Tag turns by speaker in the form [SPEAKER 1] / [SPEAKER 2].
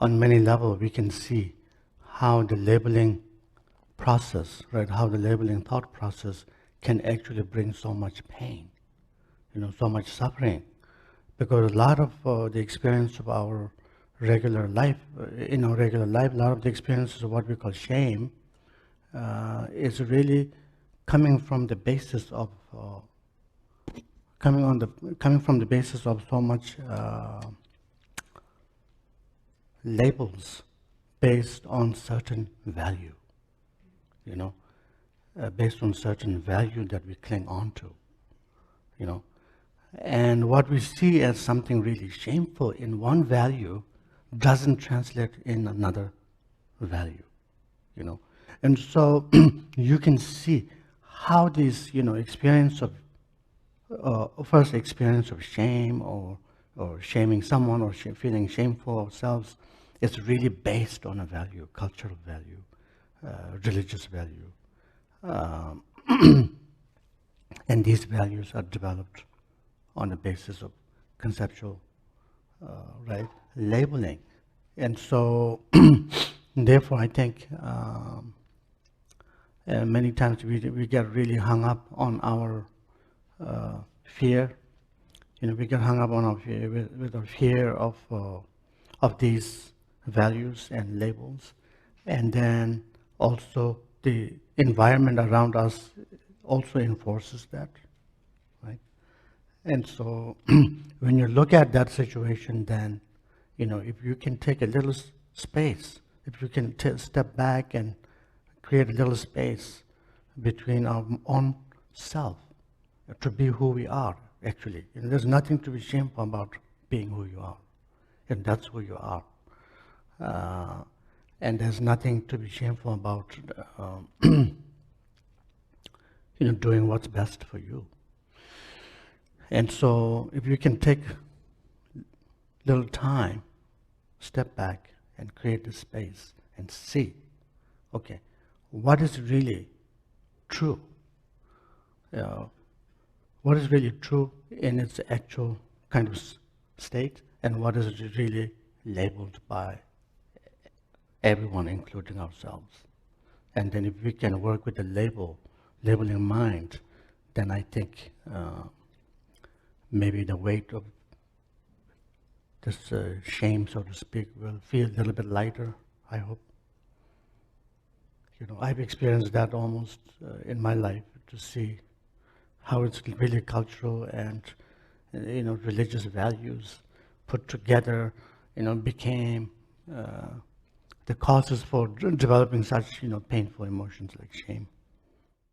[SPEAKER 1] on many levels we can see how the labeling process, right, how the labeling thought process can actually bring so much pain, so much suffering. Because a lot of the experience of our regular life, a lot of the experiences of what we call shame is really coming from the basis of coming from the basis of so much labels based on certain value, based on certain value that we cling on to, And what we see as something really shameful in one value doesn't translate in another value, And so you can see how this, experience of, first experience of shame or shaming someone or feeling shameful of ourselves is really based on a value, cultural value, religious value. And these values are developed on the basis of conceptual, labeling. And so, therefore, I think many times we get really hung up on our fear. We get hung up on our fear with our fear of these values and labels, and then also the environment around us also enforces that, right? And so when you look at that situation, then, if you can take a little space, if you can step back and create a little space between our own self to be who we are, actually. There's nothing to be shameful about being who you are, and that's who you are. And there's nothing to be shameful about, doing what's best for you. And so if you can take a little time, step back and create the space and see, okay, what is really true? What is really true in its actual kind of state, and what is really labeled by everyone, including ourselves. And then if we can work with the labeling mind, then I think maybe the weight of this shame, so to speak, will feel a little bit lighter, I hope. I've experienced that almost in my life, to see how it's really cultural and, religious values put together, became the causes for developing such, painful emotions like shame.